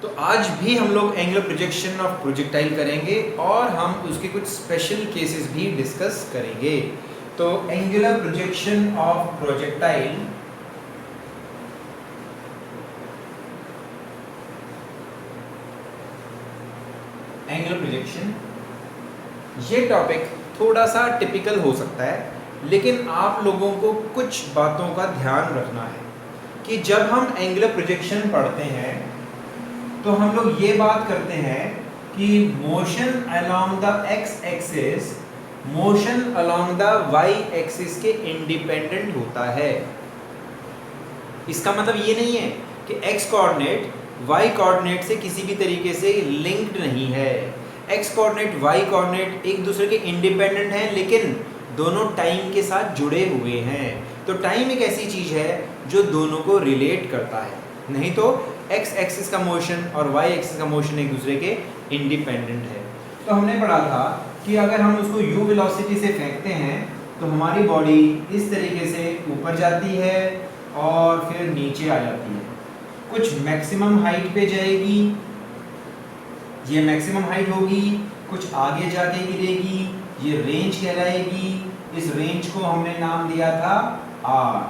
तो आज भी हम लोग एंगुलर प्रोजेक्शन ऑफ प्रोजेक्टाइल करेंगे और हम उसके कुछ स्पेशल केसेस भी डिस्कस करेंगे। तो angular projection of projectile angular projection, ये टॉपिक थोड़ा सा टिपिकल हो सकता है, लेकिन आप लोगों को कुछ बातों का ध्यान रखना है कि जब हम एंगुलर प्रोजेक्शन पढ़ते हैं तो हम लोग ये बात करते हैं कि motion along the X axis motion along the Y axis के इंडिपेंडेंट होता है। इसका मतलब ये नहीं है कि एक्स कोऑर्डिनेट वाई कोऑर्डिनेट से किसी भी तरीके से लिंक्ड नहीं है। एक्स कोऑर्डिनेट वाई कोऑर्डिनेट एक दूसरे के इंडिपेंडेंट हैं, लेकिन दोनों टाइम के साथ जुड़े हुए हैं। तो टाइम एक ऐसी चीज है जो दोनों को रिलेट करता है, नहीं तो एक्स एक्सिस का मोशन और वाई एक्सिस का मोशन एक दूसरे के इंडिपेंडेंट है। तो हमने पढ़ा था कि अगर हम उसको u वेलोसिटी से फेंकते हैं तो हमारी बॉडी इस तरीके से ऊपर जाती है और फिर नीचे आ जाती है, कुछ मैक्सिमम हाइट पे जाएगी, ये मैक्सिमम हाइट होगी, कुछ आगे जाके गिरेगी, ये रेंज कहलाएगी। इस रेंज को हमने नाम दिया था r,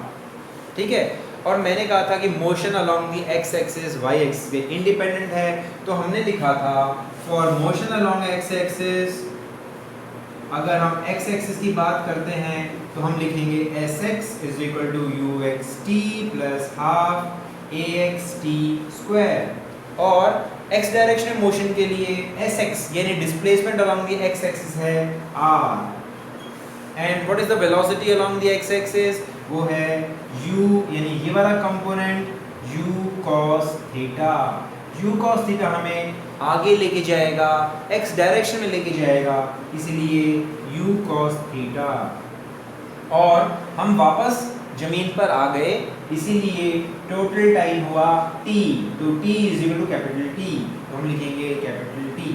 ठीक है। और मैंने कहा था कि motion along the x axis Y axis के इंडिपेंडेंट है, तो हमने लिखा था for motion along X axis, अगर हम एक्स एक्सिस की बात करते हैं तो हम लिखेंगे s x is equal to u x t plus half a x t square, और एक्स डायरेक्शन मोशन के लिए एस एक्स यानी displacement along the x axis है आर, and what is the velocity along the x axis, वो है u यानी ये वाला component u cos theta. u cos theta हमें आगे लेके जाएगा, x डायरेक्शन में लेके जाएगा, इसलिए u cos थीटा। और हम वापस जमीन पर आ गए, इसीलिए टोटल टाइम हुआ t, तो t is equal to capital T, तो हम लिखेंगे कैपिटल T।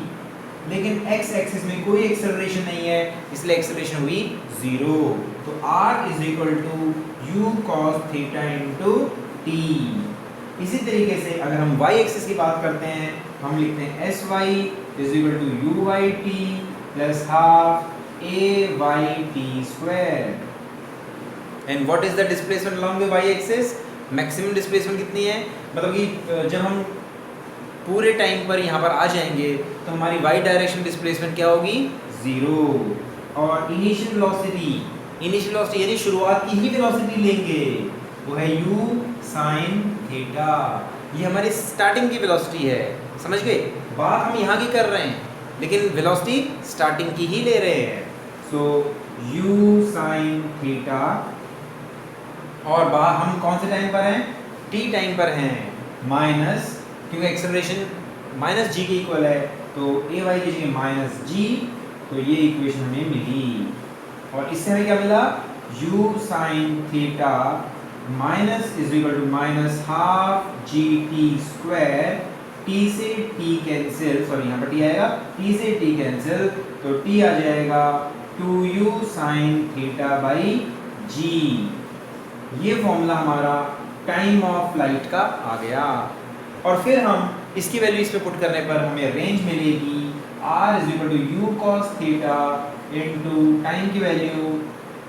लेकिन x एक्सिस में कोई एक्सेलरेशन नहीं है, इसलिए एक्सेलरेशन हुई 0, तो r is equal to u cos theta into t। इसी तरीके से अगर हम y एक्सिस की बात करते हैं हम लिखते हैं sy is equal to u y t plus half a y t square, and what is the displacement along the y axis, maximum displacement कितनी है, मतलब कि जब हम पूरे टाइम पर यहाँ पर आ जाएंगे तो हमारी y डायरेक्शन डिस्प्लेसमेंट क्या होगी 0, और इनिशियल वेलोसिटी यानी शुरुआत की ही वेलोसिटी लेंगे, वो है u sin थीटा। ये हमारी स्टार्टिंग की वेलोसिटी है, समझ गए, बात हम यहाँ की कर रहे हैं लेकिन वेलोसिटी स्टार्टिंग की ही ले रहे हैं। सो u sin थीटा, और बात हम कौन से टाइम पर हैं, t टाइम पर हैं, माइनस, क्योंकि एक्सेलरेशन माइनस जी के इक्वल है तो ए वाई की जगह माइनस जी, तो ये इक्वेशन हमें मिली। और इससे हमें क्या मिला, u sin theta minus is equal to minus half G T square, t से t कैंसिल, सॉरी यहाँ पर t आएगा, t से t कैंसिल, तो t आ जाएगा 2u sin theta by g। ये फॉर्मूला हमारा टाइम ऑफ फ्लाइट का आ गया, और फिर हम इसकी वैल्यू इस पे पुट करने पर हमें रेंज मिलेगी r is equal to u cos theta into time की value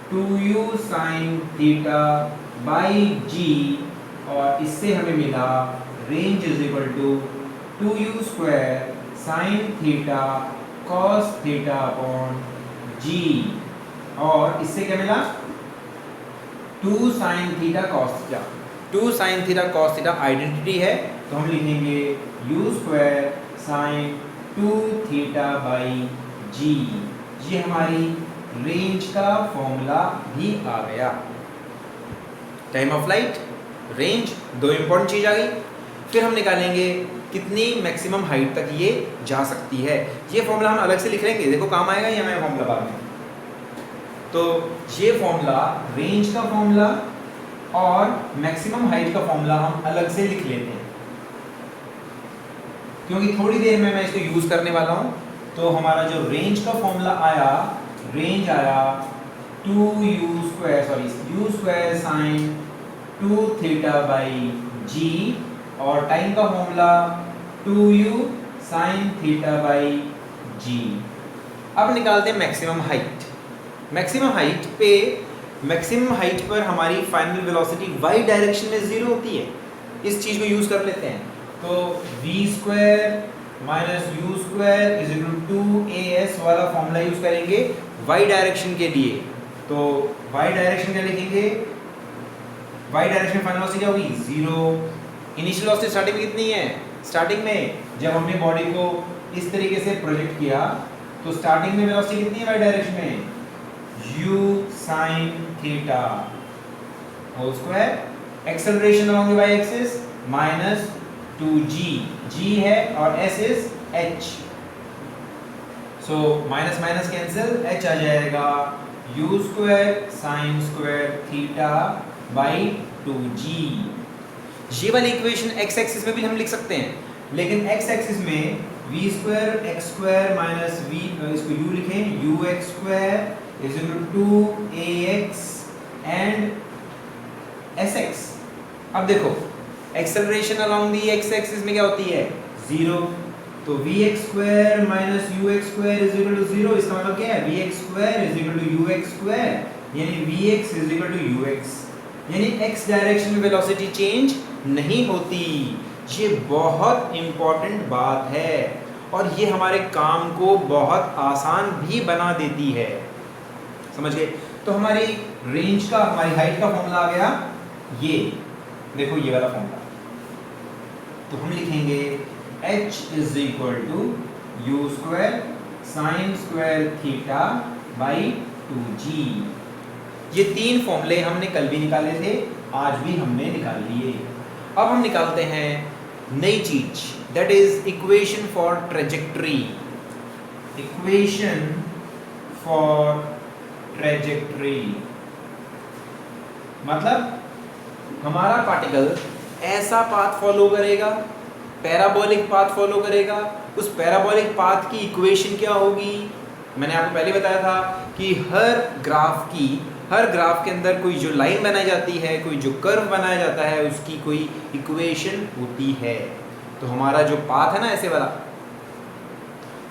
2u sin theta by g, और इससे हमें मिला range is equal to 2u square sin theta cos theta upon g, और इससे क्या मिला 2 sin theta cos theta, 2 sin theta cos theta identity है, तो हम लिखेंगे u square sin 2 theta by g। ये हमारी रेंज का फॉर्मूला भी आ गया। टाइम ऑफ फ्लाइट, रेंज, दो इंपॉर्टेंट चीज आ गई। फिर हम निकालेंगे कितनी मैक्सिमम हाइट तक ये जा सकती है। ये फॉर्मूला हम अलग से लिख लेंगे, देखो काम आएगा ये हमें फॉर्मूला बाद में। तो ये फॉर्मूला रेंज का फॉर्मूला और मैक्सिमम हाइट का फॉर्मूला हम अलग से लिख लेते हैं, क्योंकि थोड़ी देर में मैं इसको यूज करने वाला हूं। तो हमारा जो रेंज का फॉर्मूला आया, रेंज आया 2u square, sorry u square sine 2 theta by g, और टाइम का formula 2u sin theta by g. अब निकालते हैं मैक्सिमम हाइट। मैक्सिमम हाइट पर हमारी फाइनल वेलोसिटी y डायरेक्शन में 0 होती है। इस चीज को यूज कर लेते हैं, तो v square minus U square is equal to 2as वाला फॉर्मूला यूज करेंगे y डायरेक्शन के लिए। तो y डायरेक्शन क्या लिखेंगे, y डायरेक्शन फाइनल वेलोसिटी क्या होगी 0। इनिशियल वेलोसिटी स्टार्टिंग में कितनी है, स्टार्टिंग में जब हमने बॉडी को इस तरीके से प्रोजेक्ट किया तो स्टार्टिंग में वेलोसिटी कितनी है y डायरेक्शन में, u sin theta whole square. Acceleration along the y axis minus 2g, g है और s is h, so minus minus cancel, h आ जाएगा u square sin square theta by 2g। ये वाली equation x axis में भी हम लिख सकते हैं, लेकिन x एक्सिस में v square x square minus v, इसको u लिखें, ux square is equal to ax and sx। अब देखो acceleration along the x axis में क्या होती है 0, तो vx square minus ux square is equal to 0। इसका मतलब क्या है, vx square is equal to ux square, यानी vx is equal to ux, यानी x डायरेक्शन में वेलोसिटी चेंज नहीं होती। ये बहुत इंपॉर्टेंट बात है और ये हमारे काम को बहुत आसान भी बना देती है, समझ गए। तो हमारी रेंज का, हमारी हाइट का फॉर्मूला आ गया, ये देखो ये वाला फॉर्मूला। तो हम लिखेंगे h is equal to U square sine square theta by 2g। ये तीन फॉर्मूले हमने कल भी निकाले थे, आज भी हमने निकाल लिए। अब हम निकालते हैं नई चीज, that is equation for trajectory. Equation for trajectory मतलब हमारा पार्टिकल ऐसा पाथ फॉलो करेगा, पैराबोलिक पाथ फॉलो करेगा। उस पैराबोलिक पाथ की इक्वेशन क्या होगी, मैंने आपको पहले बताया था कि हर ग्राफ के अंदर कोई जो लाइन बनाई जाती है, कोई जो कर्व बनाया जाता है, उसकी कोई इक्वेशन होती है। तो हमारा जो पाथ है ना ऐसे वाला,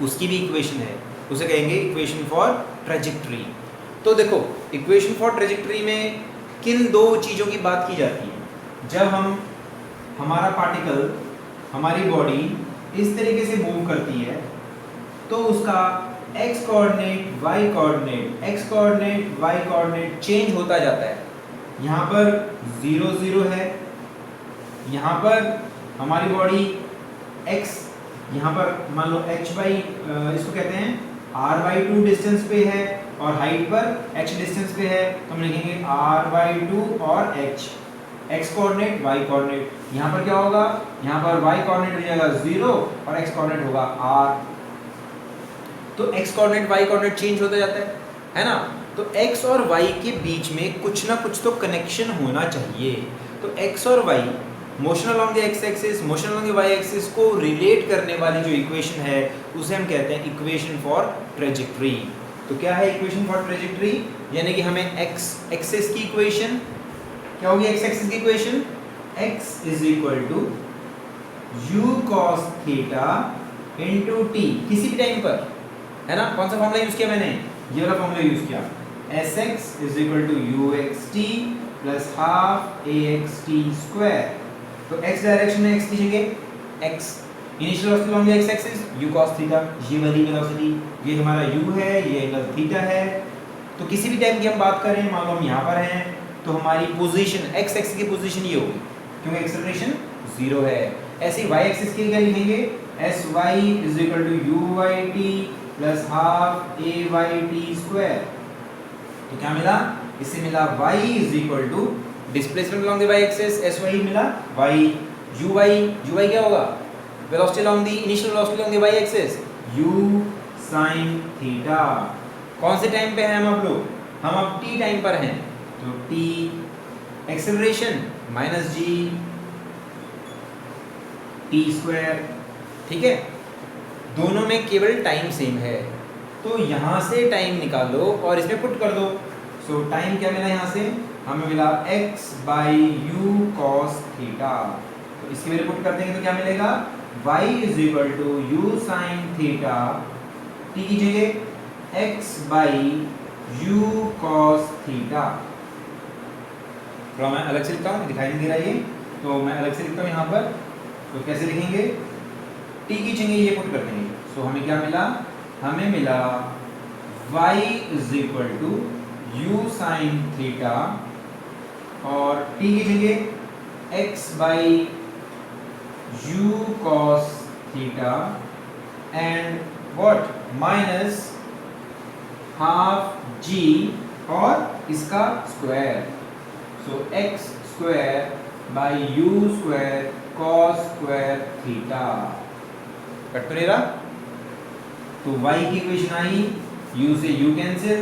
उसकी भी इक्वेशन है, उसे कहेंगे इक्वेशन फॉर ट्रेजेक्टरी। तो देखो इक्वेशन फॉर ट्रेजेक्टरी में किन दो चीज़ों की बात की जाती है, जब हमारा पार्टिकल, हमारी बॉडी इस तरीके से मूव करती है तो उसका x coordinate, y coordinate, x coordinate, y coordinate change होता जाता है। यहाँ पर 0 0 है, यहाँ पर हमारी बॉडी x, यहाँ पर मान लो h बाई, इसको कहते हैं r/2 डिस्टेंस पे है और हाइट पर h डिस्टेंस पे है, तो हम लिखेंगे r/2 और h। x coordinate, y coordinate, यहाँ पर क्या होगा, यहाँ पर y कोऑर्डिनेट हो जाएगा 0 और x कोऑर्डिनेट होगा r। तो x coordinate, y coordinate change होता जाता है ना। तो x और y के बीच में कुछ ना कुछ तो कनेक्शन होना चाहिए। तो x और y, motion along the x axis, motion along the y axis को रिलेट करने वाली जो इक्वेशन है उसे हम कहते हैं इक्वेशन फॉर ट्रेजेक्टरी। तो क्या है इक्वेशन फॉर ट्रेजेक्टरी, यानी कि हमें x एक्सिस की इक्वेशन क्या होगी, x एक्सिस की equation x is equal to u cos theta into t, किसी भी टाइम पर, है ना। कौन सा फॉर्मूला यूज किया मैंने, ये वाला फॉर्मूला यूज किया, sx is equal to uxt plus half axt square. तो x डायरेक्शन में x की जगह x, initial velocity along the x axis u cos theta, ये वाली वेलोसिटी, ये हमारा u है, ये एंगल थीटा है। तो किसी भी टाइम की हम बात करें, मान लो हम यहाँ पर हैं, तो हमारी पोजीशन x एक्सिस की पोजीशन ये होगी, क्योंकि एक्सेलरेशन 0 है। ऐसे ही y एक्सिस के क्या लिखेंगे, sy is equal to uyt plus half ayt square. तो क्या मिला, इससे मिला y is equal to displacement along the y axis, sy मिला y, uy क्या होगा, velocity along the, initial velocity along the y axis u sin theta. कौन से टाइम पे हैं हम लोग, हम अब t टाइम पर हैं, तो t acceleration minus g t square, ठीक है। दोनों में केवल टाइम सेम है, तो यहाँ से टाइम निकालो और इसमें पुट कर दो। सो टाइम क्या मिला, यहाँ से हमें मिला x by U cos theta, तो इसके मेरे पुट कर देंगे तो क्या मिलेगा, y is equal to U sine theta, T की जगह x by U cos theta. थोड़ा मैं अलग से लिखता हूँ, दिखाई नहीं दे रहा ये, तो मैं अलग से लिखता हूँ यहाँ पर। तो कैसे लिखेंगे, टी की जगह ये पुट कर देंगे। सो हमें क्या मिला, हमें मिला y is equal to U sine theta और t की जगह x by U cos theta and what minus half g और इसका square. So x square by U square cos square theta. Cut तो नहीं रहा, तो y की इक्वेशन आई, u से u कैंसिल,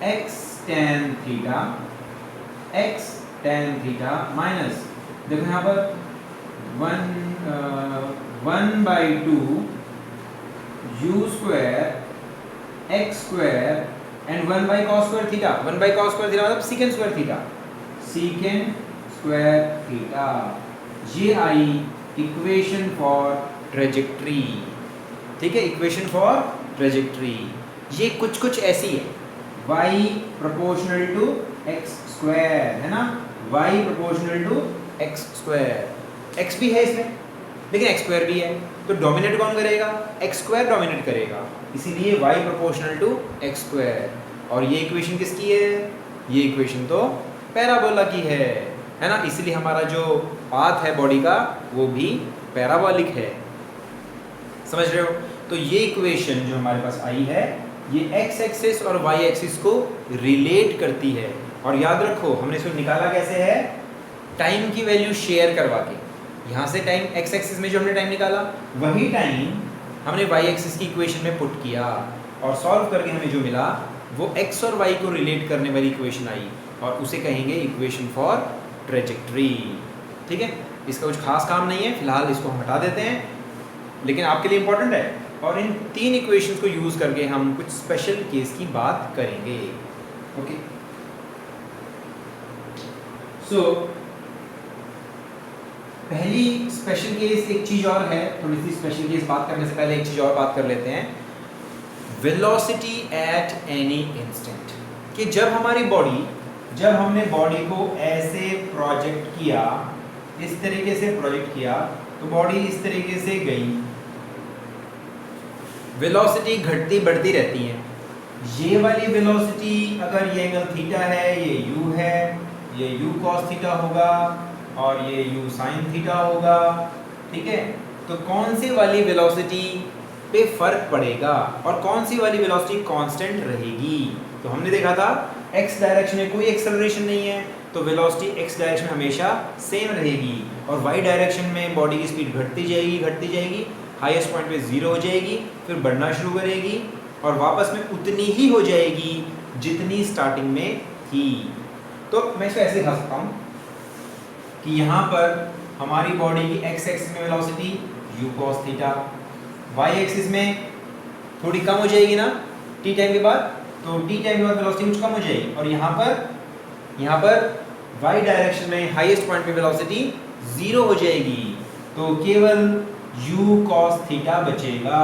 x tan theta, x tan theta minus, देखो यहाँ पर 1/2 u square x square and 1/cos square theta. 1/cos square theta मतलब secant square theta, secant square theta. ये आई इक्वेशन फॉर ट्रेजेक्ट्री। ठीक है, इक्वेशन फॉर ट्रेजेक्ट्री ये कुछ कुछ ऐसी है, y proportional to x square, है ना, y proportional to x square, x भी है इसमें लेकिन x स्क्वायर भी है, तो डोमिनेट कौन करेगा, x स्क्वायर डोमिनेट करेगा, इसीलिए y proportional to x square. और ये इक्वेशन किसकी है, ये इक्वेशन तो पैराबोला की है ना, इसीलिए हमारा जो पाथ है बॉडी का वो भी पैराबोलिक है। समझ रहे हो, तो ये इक्वेशन जो हमारे पास आई है ये x एक्सिस और y एक्सिस को रिलेट करती है। और याद रखो हमने इसको निकाला कैसे है, टाइम की वैल्यू शेयर करवा के। यहाँ से टाइम x एक्सिस में जो हमने टाइम निकाला वही टाइम हमने y एक्सिस की इक्वेशन में पुट किया और सॉल्व करके हमें जो मिला वो x और y को रिलेट करने वाली इक्वेशन आई और उसे कहेंगे इक्वेशन फॉर ट्रेजेक्ट्री। ठीक है, इसका कुछ खास काम नहीं है, फिलहाल इसको हम हटा देते हैं, लेकिन आपके लिए इंपॉर्टेंट है। और इन तीन इक्वेशंस को यूज़ करके हम कुछ स्पेशल केस की बात करेंगे। ओके, सो पहली स्पेशल केस एक चीज़ और है, थोड़ी सी स्पेशल केस बात करने से पहले एक चीज़ और बात कर लेते हैं, वेलोसिटी एट एनी इंस्टेंट। कि जब हमारी बॉडी, जब हमने बॉडी को ऐसे प्रोजेक्ट किया, इस तरीके से प्रोजेक्ट किया, तो बॉडी इस तरीके से गई, वेलोसिटी घटती बढ़ती रहती है। ये वाली वेलोसिटी अगर ये एंगल थीटा है, ये u है, ये u cos थीटा होगा और ये u sin थीटा होगा। ठीक है, तो कौन सी वाली वेलोसिटी पे फर्क पड़ेगा और कौन सी वाली वेलोसिटी कांस्टेंट रहेगी। तो हमने देखा था x डायरेक्शन में कोई एक्सेलरेशन नहीं है, तो वेलोसिटी x डायरेक्शन में हमेशा सेम रहेगी और y डायरेक्शन में बॉडी की स्पीड घटती जाएगी, हाईएस्ट पॉइंट पे 0 हो जाएगी, फिर बढ़ना शुरू करेगी और वापस में उतनी ही हो जाएगी जितनी स्टार्टिंग में थी। तो मैं इसको ऐसे लिख सकता हूँ कि यहाँ पर हमारी बॉडी की x एक्सिस में velocity u cos theta, y axis में थोड़ी कम हो जाएगी ना t टाइम के बाद, तो t टाइम के बाद वेलोसिटी कुछ कम हो जाएगी और यहाँ पर y डायरेक्शन में हाईएस्ट पॉइंट पे वेलोसिटी 0 हो जाएगी, तो केवल u cos थीटा बचेगा,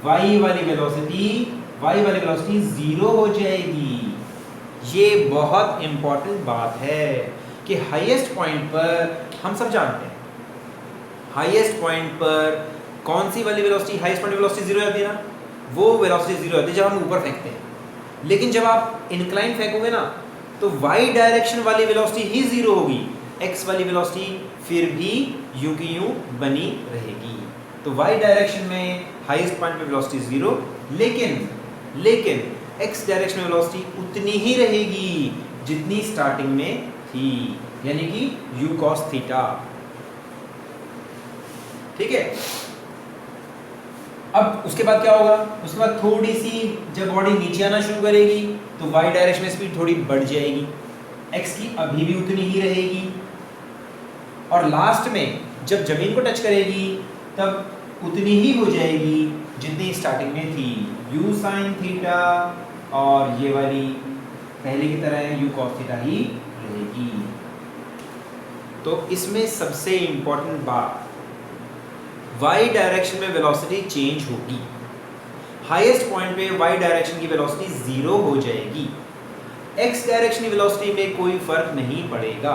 y वाली वेलोसिटी 0 हो जाएगी। ये बहुत इंपॉर्टेंट बात है कि हाईएस्ट पॉइंट पर हम सब जानते हैं, हाईएस्ट पॉइंट पर कौन सी वाली वेलोसिटी, हाईएस्ट पॉइंट वेलोसिटी 0 जाती है ना, वो वेलोसिटी 0 जाती है जब हम ऊपर फेंकते हैं। लेकिन जब आप इंक्लाइन फेंकोगे ना तो y डायरेक्शन वाली वेलोसिटी ही 0 होगी, x वाली वेलोसिटी फिर भी u की u बनी रहेगी। तो y डायरेक्शन में हाईएस्ट पॉइंट पे वेलोसिटी 0, लेकिन x डायरेक्शन में वेलोसिटी उतनी ही रहेगी जितनी स्टार्टिंग में थी, यानी कि u cos थीटा। ठीक है, अब उसके बाद क्या होगा, उसके बाद थोड़ी सी जब बॉडी नीचे आना शुरू करेगी तो y डायरेक्शन में स्पीड थोड़ी बढ़ जाएगी, x की अभी भी उतनी ही रहेगी और लास्ट में जब जमीन को टच करेगी तब उतनी ही हो जाएगी जितनी स्टार्टिंग में थी, u sin थीटा, और ये वाली पहले की तरह u cos थीटा ही रहेगी। तो इसमें सबसे इंपॉर्टेंट बात, वाई डायरेक्शन में वेलोसिटी चेंज होगी। हाईएस्ट पॉइंट पे वाई डायरेक्शन की वेलोसिटी 0 हो जाएगी, एक्स डायरेक्शन की वेलोसिटी में कोई फर्क नहीं पड़ेगा।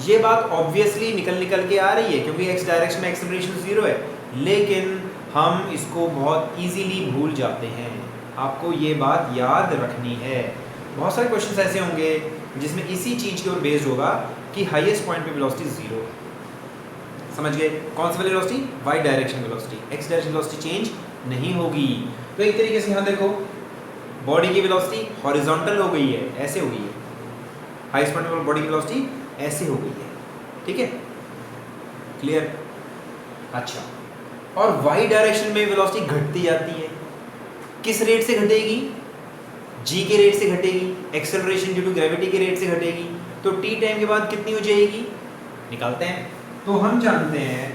ये बात ऑब्वियसली निकल के आ रही है क्योंकि एक्स डायरेक्शन में एक्सेलरेशन 0 है, लेकिन हम इसको बहुत इजीली भूल जाते हैं। आपको ये बात याद रखनी है। बहुत सारे क्वेश्चंस ऐसे होंगे जिसमें इसी चीज़ की ओर बेस्ड होगा कि हाईएस्ट पॉइंट पे वेलोसिटी 0। समझ गए? कौन सी वाली velocity? Y direction velocity. X direction velocity change नहीं होगी। तो एक तरीके से यहाँ देखो, बॉडी की वेलोसिटी हॉरिजॉन्टल हो गई है, ऐसे हो गई है। हाईएस्ट पॉइंट पे बॉडी की वेलोसिटी ऐसे हो गई है, ठीक है? क्लियर? अच्छा, और वाई डायरेक्शन में वेलोसिटी घटती जाती है। किस रेट से घटेगी? जी के रेट से घटेगी, एक्सेलरेशन ड्यू टू ग्रेविटी के रेट से घटेगी। तो टी टाइम के बाद कितनी हो जाएगी? निकालते हैं। तो हम जानते हैं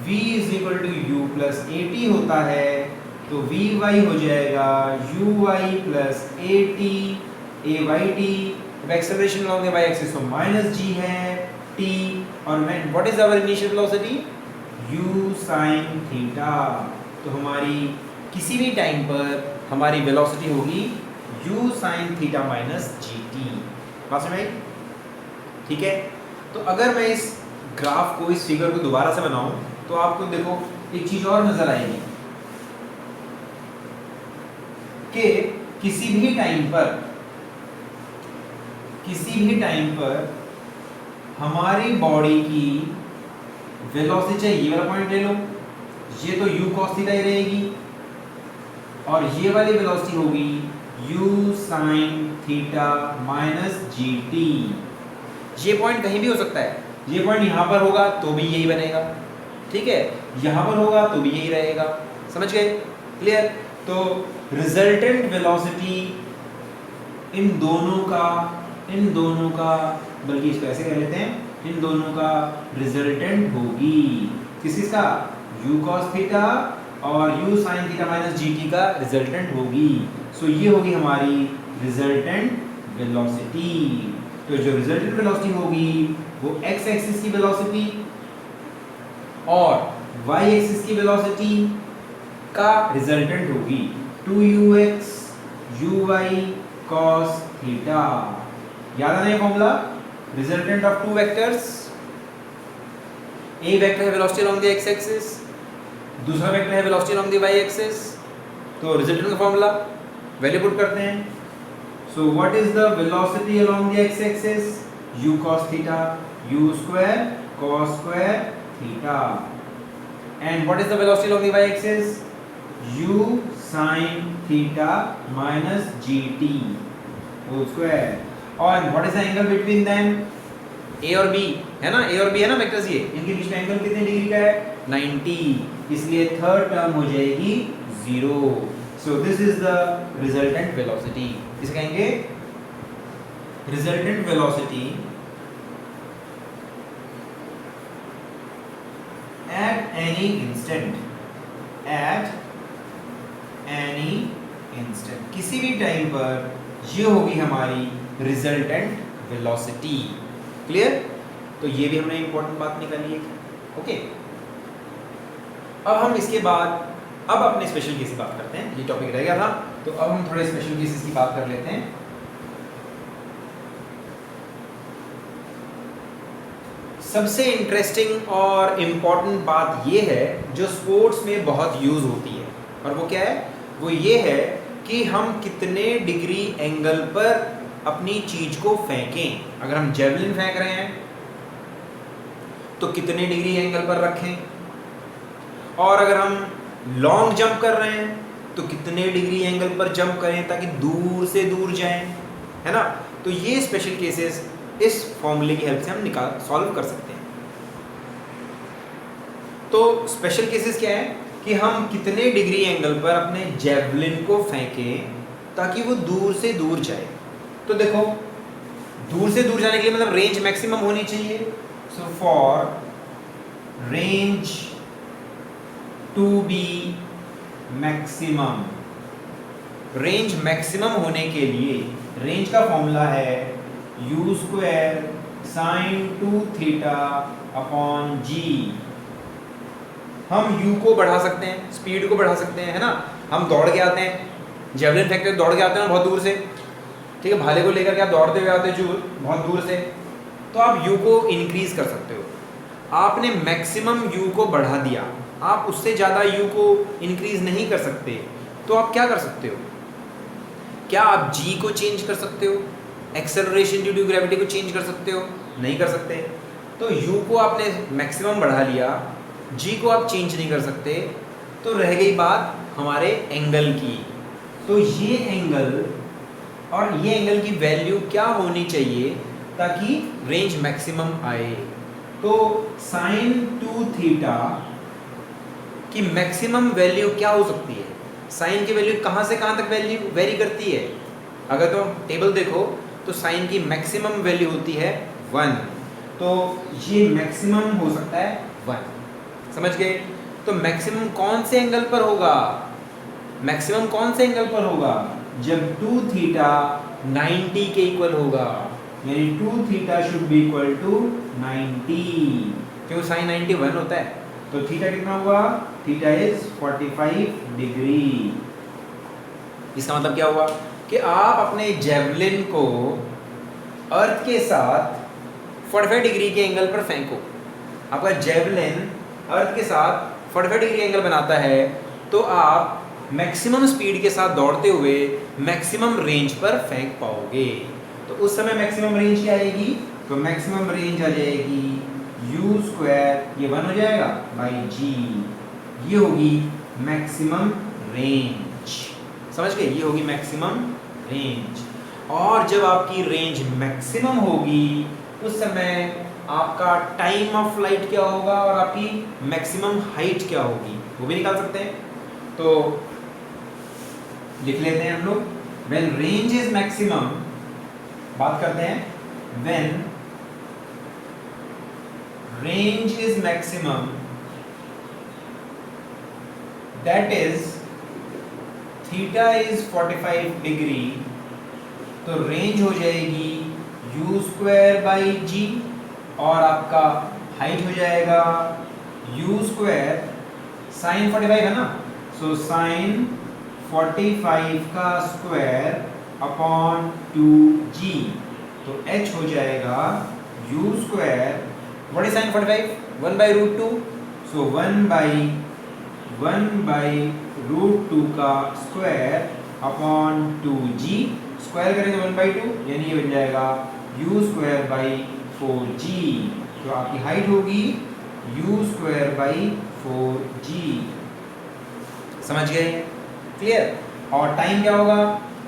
v is equal to u plus a t होता है, तो वी वाई हो जाएगा u y plus a t a y t. Acceleration along the Y axis तो माइनस जी है टी, और what is our initial velocity? u sin theta. तो हमारी किसी भी टाइम पर हमारी वेलोसिटी होगी u sin theta minus G T. बात समझ आई? ठीक है। तो अगर मैं इस ग्राफ को, इस फिगर को दोबारा से बनाऊं तो आपको देखो एक चीज और नजर आएगी कि किसी भी टाइम पर हमारी बॉडी की वेलोसिटी, चाहिए ये वाला पॉइंट ले लो, ये तो u cos थीटा ही रहेगी, और ये वाली वेलोसिटी होगी u sin theta minus G T. ये पॉइंट कहीं भी हो सकता है, ये पॉइंट यहाँ पर होगा तो भी यही बनेगा, ठीक है? यहाँ पर होगा तो भी यही रहेगा। समझ गए? क्लियर? तो रिजल्टेंट वेलोसिटी इन दोनों का बल्कि इसको ऐसे कह लेते हैं, इन दोनों का रिजल्टेंट होगी। किसका? u cos थीटा और u sin theta minus G T का रिजल्टेंट होगी। सो ये होगी हमारी रिजल्टेंट वेलोसिटी। तो जो रिजल्टेंट वेलोसिटी होगी वो x एक्सिस की वेलोसिटी और y एक्सिस की वेलोसिटी का रिजल्टेंट होगी 2ux uy cos थीटा। याद आना ये formula? Resultant of two vectors, a vector है velocity along the x axis, दूसरा वेक्टर है velocity along the y axis. तो रिजल्टेंट का फॉर्मूला वैल्यू पुट करते हैं। So what is the velocity along the x axis? u cos theta, u square cos square theta. And what is the velocity along the y axis? u sin theta minus gt whole square. और what is the angle between them? a और b है ना, a और b है ना vectors, ये इनके बीच में एंगल कितने डिग्री का है? 90। इसलिए थर्ड टर्म हो जाएगी 0। So this is the resultant velocity. इसे कहेंगे resultant velocity at any instant, किसी भी टाइम पर ये होगी हमारी रिजल्टेंट वेलोसिटी। क्लियर? तो ये भी हमने इंपॉर्टेंट बात निकाली है। ओके, अब हम इसके बाद अब अपने स्पेशल केस की बात करते हैं। ये टॉपिक रह गया था, तो अब हम थोड़े स्पेशल केसेस की बात कर लेते हैं। सबसे इंटरेस्टिंग और इम्पॉर्टेंट बात ये है जो स्पोर्ट्स में बहुत यूज होती है, और वो क्या है? वो ये है कि हम कितने डिग्री एंगल पर अपनी चीज को फेंकें। अगर हम जेवलिन फेंक रहे हैं तो कितने डिग्री एंगल पर रखें, और अगर हम लॉन्ग जंप कर रहे हैं तो कितने डिग्री एंगल पर जंप करें ताकि दूर से दूर जाएं, है ना? तो ये स्पेशल केसेस इस फॉर्मूले की हेल्प से हम सॉल्व कर सकते हैं। तो स्पेशल केसेस क्या है कि हम कितने डिग्री एंगल पर अपने जेवलिन को फेंकें ताकि वो दूर से दूर जाए। तो देखो, दूर से दूर जाने के लिए मतलब रेंज मैक्सिमम होनी चाहिए। So for range to be maximum, range maximum होने के लिए रेंज का फॉर्मूला है u square sine 2 theta upon g। हम यू को बढ़ा सकते हैं, स्पीड को बढ़ा सकते हैं, है ना। हम दौड़ के आते हैं, जेवलिन फेंकते दौड़ के आते हैं बहुत दूर से, ठीक है, भाले को लेकर के आप दौड़ते हुए आते हैं बहुत दूर से, तो आप यू को इंक्रीज कर सकते हो। आपने मैक्सिमम यू को बढ़ा दिया, आप उससे ज़्यादा यू को इंक्रीज नहीं कर सकते, तो आप क्या कर सकते हो? क्या आप जी को चेंज कर सकते हो? एक्सेलरेशन ड्यू टू ग्रेविटी को चेंज कर सकते हो? नहीं कर सकते। तो यू को आपने मैक्सिमम बढ़ा लिया, जी को आप चेंज नहीं कर सकते, तो रह गई बात हमारे एंगल की। तो ये एंगल और ये एंगल की वैल्यू क्या होनी चाहिए ताकि रेंज मैक्सिमम आए? तो साइन 2 थीटा की मैक्सिमम वैल्यू क्या हो सकती है? साइन की वैल्यू कहाँ से कहाँ तक वैल्यू वेरी करती है? अगर तो टेबल देखो तो साइन की मैक्सिमम वैल्यू होती है 1, तो ये मैक्सिमम हो सकता है 1। समझ गए? तो मैक्सिमम कौन से एंगल पर होगा? मैक्सिमम कौन से एंगल पर होगा? जब 2 थीटा 90 के इक्वल होगा, यानी 2 theta should be equal to 90, क्यों साइन 90 1 होता है, तो थीटा कितना हुआ? Theta is 45 degree. इसका मतलब क्या हुआ कि आप अपने जेवलिन को अर्थ के साथ 45 डिग्री के एंगल पर फेंको। आपका जेवलिन अर्थ के साथ 45 डिग्री एंगल बनाता है, तो आप मैक्सिमम स्पीड के साथ दौड़ते हुए मैक्सिमम रेंज पर फेंक पाओगे। तो उस समय मैक्सिमम रेंज क्या आएगी? तो मैक्सिमम रेंज आ जाएगी u स्क्वायर, ये 1 हो जाएगा, बाई जी। ये होगी मैक्सिमम रेंज। समझ गए? ये होगी मैक्सिमम रेंज। और जब आपकी रेंज मैक्सिमम होगी उस समय आपका टाइम ऑफ फ्लाइट क्या होगा और आपकी मैक्सिमम हाइट क्या होगी, वो भी निकाल सकते हैं। तो लिख लेते हैं हम लोग, व्हेन रेंज इज मैक्सिमम, बात करते हैं when range is maximum, that is theta is 45 degree, तो रेंज हो जाएगी u स्क्वायर बाई जी, और आपका हाइट हो जाएगा u स्क्वायर, साइन 45 है ना, सो साइन 45 का स्क्वायर अपॉन 2g, तो h हो जाएगा u square, what is sine 45? 1 by root 2, so 1 by root 2 का स्क्वायर अपॉन 2g, स्क्वायर करेंगे 1 बाई 2, यानी ये बन जाएगा u स्क्वायर बाई 4g। तो आपकी हाइट होगी u स्क्वायर बाई 4g। समझ गए? क्लियर? और टाइम क्या होगा?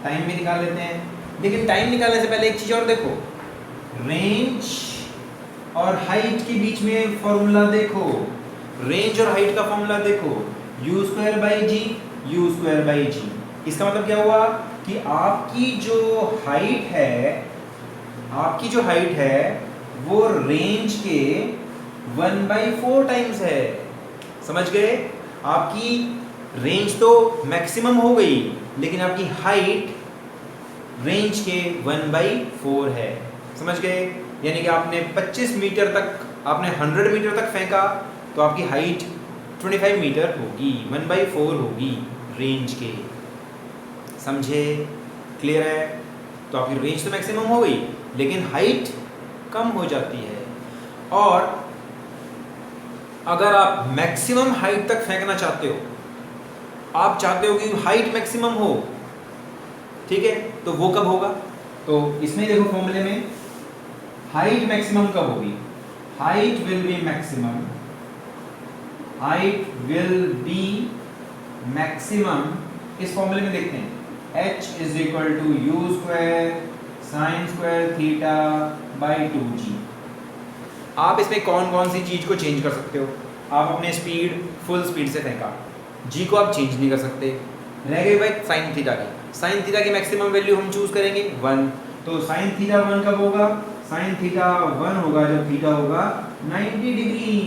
टाइम भी निकाल लेते हैं, लेकिन टाइम निकालने से पहले एक चीज और देखो, रेंज और हाइट के बीच में फॉर्मूला देखो, रेंज और हाइट का फॉर्मूला देखो, u square by g, u square by g. इसका मतलब क्या हुआ कि आपकी जो हाइट है वो रेंज के 1/4 टाइम्स है। समझ गए? आपकी रेंज तो मैक्सिमम हो गई, लेकिन आपकी हाइट रेंज के 1/4 है। समझ गए? यानी कि आपने 25 मीटर तक, आपने 100 मीटर तक फेंका, तो आपकी हाइट 25 मीटर होगी, 1/4 होगी रेंज के। समझे? क्लियर है? तो आपकी रेंज तो मैक्सिमम हो गई, लेकिन हाइट कम हो जाती है। और अगर आप मैक्सिमम हाइट तक फेंकना चाहते हो, आप चाहते हो कि हाइट मैक्सिमम हो, ठीक है, तो वो कब होगा? तो इसमें देखो फॉर्मूले में, हाइट मैक्सिमम कब होगी? Height will be maximum, height will be maximum, इस फॉर्मूले में देखते हैं, h is equal to U square sine square theta by 2g। आप इसमें कौन कौन सी चीज को चेंज कर सकते हो? आप अपने स्पीड फुल स्पीड से फेंका, g को आप चेंज नहीं कर सकते, रह गई भाई साइन थीटा की। साइन थीटा की मैक्सिमम वैल्यू हम चूज करेंगे 1, तो साइन थीटा 1 कब होगा? साइन थीटा 1 होगा जब थीटा होगा 90 डिग्री।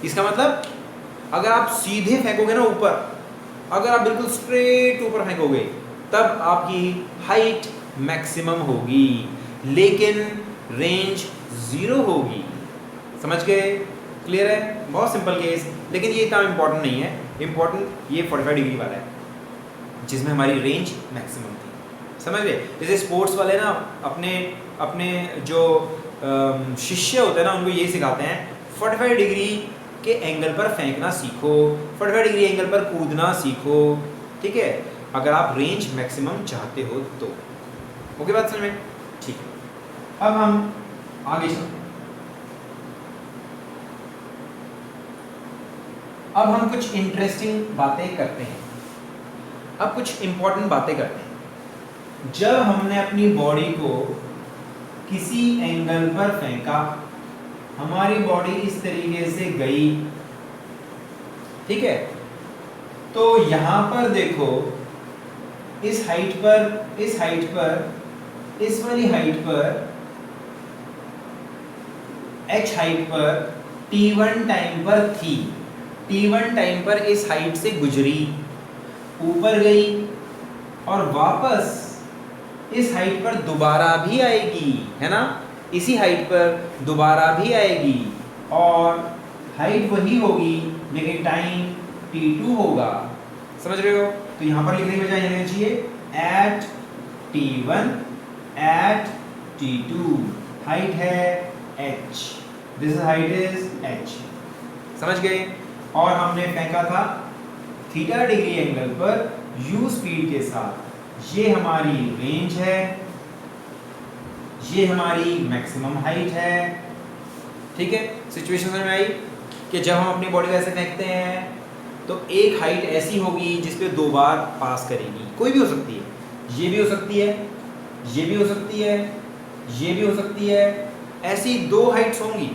इसका मतलब अगर आप सीधे फेंकोगे ना ऊपर, अगर आप बिल्कुल स्ट्रेट ऊपर फेंकोगे, तब आपकी हाइट मैक्सिमम होगी, लेकिन रेंज 0 होगी। समझ गए? क्लियर है? बहुत सिंपल केस, लेकिन ये इतना इम्पोर्टेंट नहीं है। इम्पोर्टेंट ये 45 डिग्री वाला है जिसमें हमारी रेंज मैक्सिमम थी। समझ गए? जैसे स्पोर्ट्स वाले ना अपने अपने जो शिष्य होते हैं ना उनको ये सिखाते हैं 45 डिग्री के एंगल पर फेंकना सीखो, 45 डिग्री एंगल पर कूदना सीखो, ठीक है, अगर आप रेंज मैक्सिमम चाहते हो तो। ओके बात समझ में? ठीक है, अब हम आगे चलते हैं। अब हम कुछ इंटरेस्टिंग बातें करते हैं, अब कुछ इंपॉर्टेंट बातें करते हैं। जब हमने अपनी बॉडी को किसी एंगल पर फेंका, हमारी बॉडी इस तरीके से गई, ठीक है, तो यहां पर देखो इस हाइट पर, इस हाइट पर, इस वाली हाइट पर, h हाइट पर t1 टाइम पर थी, t1 टाइम पर इस हाइट से गुजरी, ऊपर गई और वापस इस हाइट पर दोबारा भी आएगी, है ना, इसी हाइट पर दोबारा भी आएगी और हाइट वही होगी लेकिन टाइम t2 होगा। समझ रहे हो? तो यहां पर लिखने के बजाय लिखना चाहिए at t1 at t2, height है h, this height is h। समझ गए? और हमने फेंका था थीटा डिग्री एंगल पर u स्पीड के साथ। ये हमारी रेंज है, ये हमारी मैक्सिमम हाइट है, ठीक है। सिचुएशन समझ में आई कि जब हम अपनी बॉडी को ऐसे फेंकते हैं तो एक हाइट ऐसी होगी जिस पे दो बार पास करेगी, कोई भी हो सकती है, ये भी हो सकती है, ये भी हो सकती है, ये भी हो सकती है, ऐसी दो हाइट्स होंगी।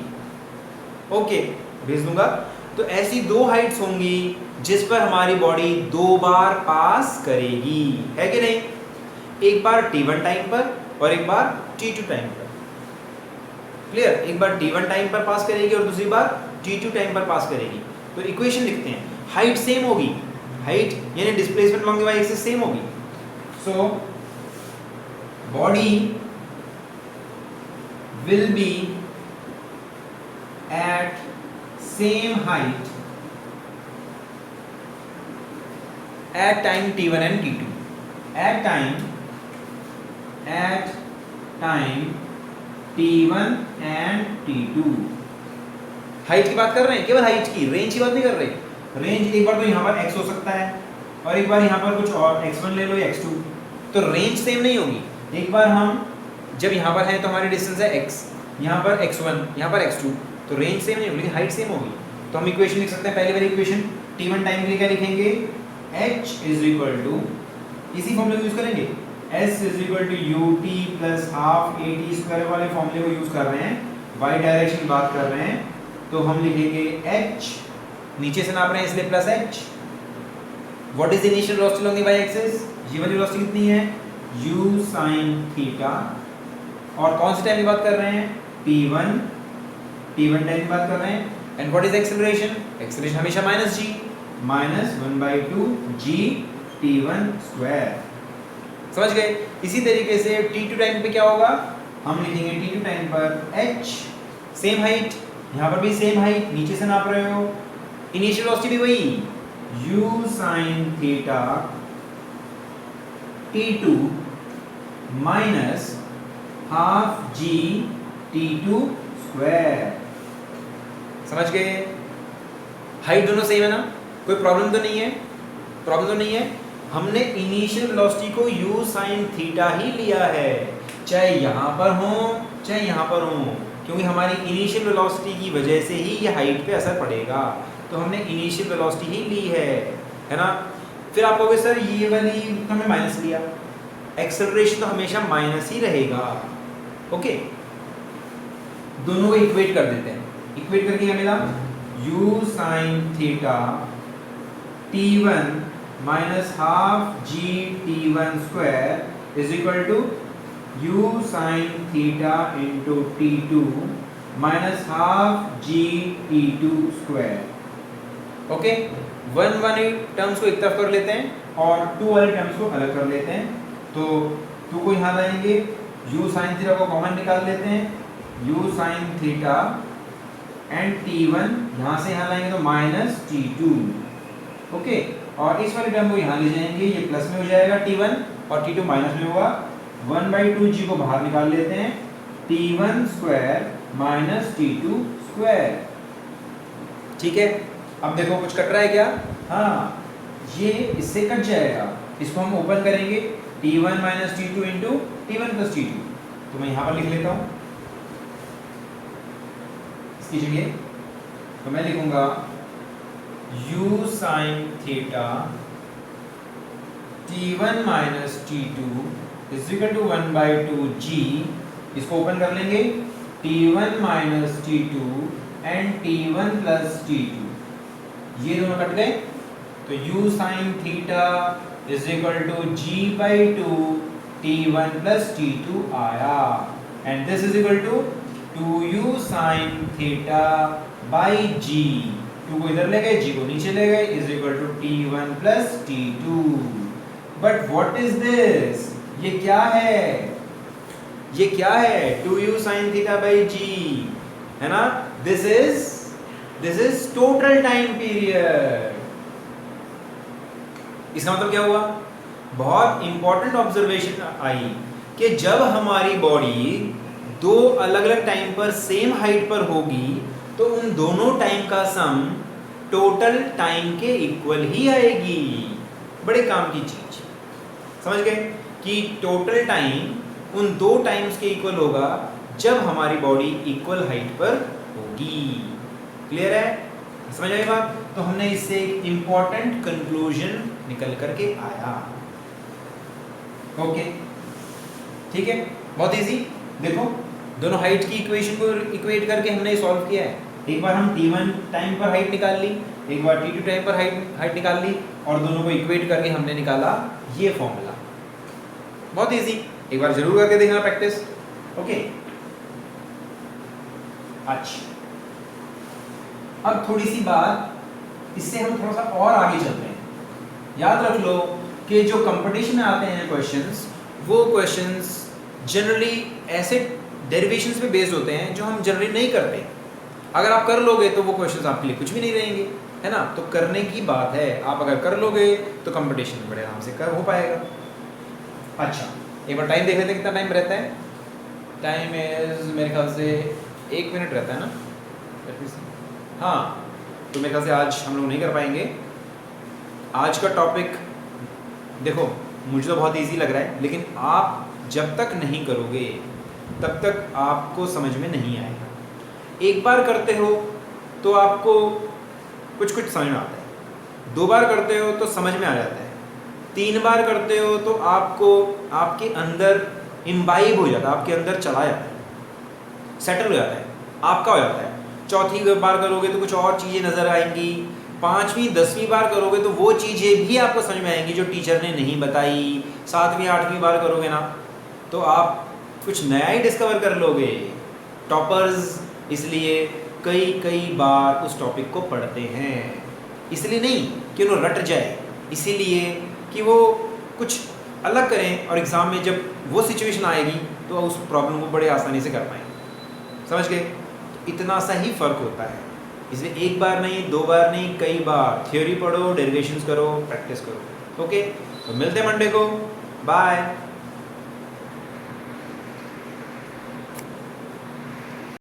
ओके, भेज दूंगा। तो ऐसी दो हाइट्स होंगी जिस पर हमारी बॉडी दो बार पास करेगी, है कि नहीं? एक बार t1 टाइम पर और एक बार t2 टाइम पर। क्लियर? एक बार t1 टाइम पर पास करेगी और दूसरी बार t2 टाइम पर पास करेगी। तो इक्वेशन लिखते हैं, हाइट सेम होगी, हाइट यानी displacement along the Y axis same होगी। So body will be at same height at time t1 and t2, at time t1 and t2। Height की बात कर रहे हैं, केवल हाइट की, रेंज की बात नहीं कर रहे। रेंज एक बार तो यहाँ पर x हो सकता है और एक बार यहाँ पर कुछ और x1 ले लो या x2, तो रेंज सेम नहीं होगी। एक बार हम जब यहाँ पर हैं तो हमारी डिस्टेंस है x, यहाँ पर x1, यहाँ पर x2, तो रेंज सेम नहीं होगी लेकिन हाइट सेम होगी। तो हम इक्वेशन लिख सकते हैं, पहले वाली इक्वेशन t1 टाइम के लिए क्या लिखेंगे, h इज इक्वल टू, इसी फॉर्मूले को यूज करेंगे, s is equal to ut plus half at square वाले फॉर्मूले को यूज कर रहे हैं, y डायरेक्शन की बात कर रहे हैं, तो हम लिखेंगे h, नीचे से नाप रहे हैं इसलिए plus h। What is initial velocity along the y axis, ये वाली वेलोसिटी कितनी है, u sin थीटा, और कौन से टाइम की बात कर रहे हैं, t1 टाइम की बात कर रहे हैं। And what is acceleration, acceleration हमेशा minus g, minus 1/2 g t1 square. समझ गए? इसी तरीके से t2 टाइम पे क्या होगा, हम लिखेंगे t2 टाइम पर h, सेम हाइट, यहाँ पर भी सेम हाइट, नीचे से नाप रहे हो, इनिशियल वेलोसिटी भी वही u sin theta t2 minus half g t2 square. समझ गए? हाइट दोनों सेम है ना, कोई प्रॉब्लम तो नहीं है, प्रॉब्लम तो नहीं है। हमने इनिशियल वेलोसिटी को u sin थीटा ही लिया है, चाहे यहाँ पर हो चाहे यहाँ पर हो, क्योंकि हमारी इनिशियल वेलोसिटी की वजह से ही ये हाइट पे असर पड़ेगा, तो हमने इनिशियल वेलोसिटी ही ली है ना। फिर आप कहोगे सर ये वाली तो हमने माइनस लिया, एक्सेलरेशन तो हमेशा माइनस ही रहेगा। ओके, दोनों को इक्वेट कर देते हैं, इक्वेट करके क्या मिला, u sin theta t1 minus half g t1 square is equal to u sin theta into t2 minus half g t2 square. Okay, one वाले टर्म्स को एक तरफ कर लेते हैं और टू वाले टर्म्स को अलग कर लेते हैं। तो टू को यहाँ लाएंगे, u sin थीटा को कॉमन निकाल लेते हैं, u sin theta and T1 यहाँ से यहाँ लाएंगे तो माइनस T2, ओके। और इस वाले टर्म को यहाँ ले जाएंगे, ये प्लस में हो जाएगा T1 और T2 माइनस में होगा। 1/2g को बाहर निकाल लेते हैं, T1 square minus T2 square, ठीक है। अब देखो कुछ कट रहा है क्या? हाँ, ये इससे कट जाएगा, इसको हम ओपन करेंगे, T1 minus T2 into T1 plus T2, तो मैं यहाँ पर लिख लेता हूँ इसकी जगह, तो मैं लिखूंगा u sin theta T1 minus T2 is equal to 1/2g, इसको ओपन कर लेंगे, T1 minus T2 and T1 plus T2, ये दोनों कट गए, तो u sin theta is equal to g/2 T1 plus T2 आया, and this is equal to 2u sin theta by g, 2 को इधर ले गए, g को नीचे ले गए, is equal to T1 plus T2। But what is this? ये क्या है? ये क्या है? 2u sin theta by g, है ना? This is total time period. इसका मतलब क्या हुआ? बहुत इंपॉर्टेंट ऑब्जर्वेशन आई कि जब हमारी बॉडी दो अलग अलग टाइम पर सेम हाइट पर होगी तो उन दोनों टाइम का सम टोटल टाइम के इक्वल ही आएगी। बड़े काम की चीज, समझ गए कि टोटल टाइम उन दो टाइम्स के इक्वल होगा जब हमारी बॉडी इक्वल हाइट पर होगी। क्लियर है? समझ आई बात? तो हमने इससे एक इंपॉर्टेंट कंक्लूजन निकल करके आया। ओके, ठीक है, बहुत इजी। देखो दोनों हाइट की इक्वेशन को इक्वेट करके हमने सॉल्व किया है। एक बार हम T1 टाइम पर हाइट निकाल ली, एक बार T2 टाइम पर हाइट निकाल ली, और दोनों को इक्वेट करके हमने निकाला ये फॉर्मूला। बहुत इजी, एक बार जरूर करके देखना प्रैक्टिस। ओके, अच्छा अब थोड़ी सी बात, इससे हम थोड़ा सा और आगे चलते हैं। याद रख लो कि जो कंपटीशन में आते हैं क्वेश्चंस, वो क्वेश्चंस जनरली ऐसे डेरिवेशंस पे बेस्ड होते हैं जो हम जनरली नहीं करते। अगर आप कर लोगे तो वो क्वेश्चंस आपके लिए कुछ भी नहीं रहेंगे, है ना? तो करने की बात है, आप अगर कर लोगे तो कंपटीशन में बड़े आराम से कर हो पाएगा। अच्छा, एक बार टाइम देख लेते हैं, कितना टाइम रहता है। टाइम इज मेरे ख्याल से 1 मिनट रहता है ना। हाँ, तो मेरे ख्याल से आज हम लोग नहीं कर पाएंगे। आज का टॉपिक देखो मुझे तो बहुत इजी लग रहा है, लेकिन आप जब तक नहीं करोगे तब तक आपको समझ में नहीं आएगा। एक बार करते हो तो आपको कुछ कुछ समझ में आता है, 2 बार करते हो तो समझ में आ जाता है, 3 बार करते हो तो आपको आपके अंदर इम्बाइब हो जाता है, आपके अंदर चला जाता है, सेटल हो जाता है, आपका हो जाता है। चौथी बार करोगे तो कुछ और चीज़ें नज़र आएंगी, 5वीं 10वीं बार करोगे तो वो चीज़ें भी आपको समझ में आएंगी जो टीचर ने नहीं बताई। 7वीं 8वीं बार करोगे ना तो आप कुछ नया ही डिस्कवर कर लोगे। टॉपर्स इसलिए कई बार उस टॉपिक को पढ़ते हैं, इसलिए नहीं कि वो रट जाए, इसीलिए कि वो कुछ अलग करें और एग्ज़ाम में जब वो सिचुएशन आएगी तो उस प्रॉब्लम को बड़े आसानी से कर पाएंगे। समझ गए? इतना सा ही फ़र्क होता है। इसलिए 1 बार नहीं, 2 बार नहीं, कई बार थ्योरी पढ़ो, डेरिवेशंस करो, प्रैक्टिस करो। ओके, तो मिलते हैं मंडे को। बाय।